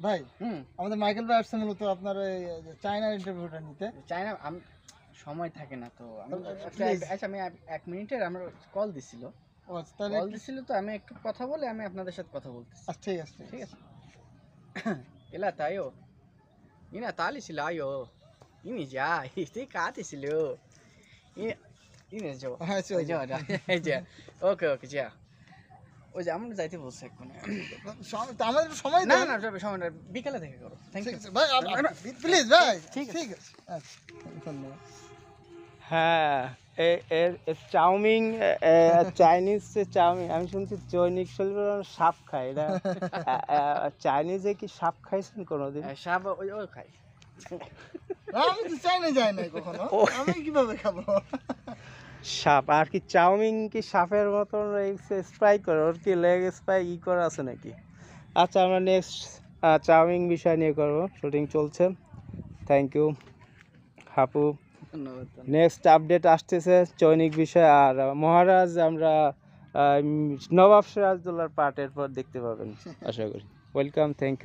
ভাই আমাদের মাইকেল ভাই আসছে মূলত আপনার চায়নার ইন্টারভিউটা নিতে। চায়না আমি সময় থাকে না তো আমি Please. আচ্ছা আমি 1 মিনিটের আমার কল দিছিল। ও আচ্ছা, তাহলে কল দিছিল তো আমি একটু কথা বলে আমি আপনাদের সাথে কথা বলতেছি। আচ্ছা, ঠিক আছে ঠিক আছে. Ila tayo. Ina tali sila yo. Ini ja. Hindi kati sila. Ini ini jo. হ্যাঁ ওই যে ওটা এই যে ওকে ওকে যা ওই যে আমরা যাইতে বলছি এখন আমাদের একটু সময় না দেন। না যাবে সময় না বিকালে দেখা করো থ্যাংক ঠিক ইউ আছে ভাই, প্লিজ ভাই। ঠিক আছে। ঠিক আছে, আচ্ছা, ধন্যবাদ। হ্যাঁ, এর চাউমিন, চাইনিজ চাউমিন আমি শুনছি জৈনিক শৈলী সাপ খায় এটা। চাইনিজে কি সাপ খাইছেন কোনোদিন? সাব ওই ওই খাই আমি তো চাইনা যাই নাই কখনো, আমি কিভাবে খাবো? সাপ আর কি চাউমিন কি সাপের মতন স্পাই করে, ওর কি লেগ স্পাই করা আছে নাকি? আচ্ছা, আমরা নেক্সট চাউমিন বিষয় নিয়ে করবো, শুটিং চলছে। Thank you Hapu. ধন্যবাদ নেক্সট আপডেট আসতেছে চৈনিক বিষয়। আর মহারাজ আমরা নবাব সিরাজদৌল্লার পার্টের পর দেখতে পাবেন আশা করি। Welcome, thank you.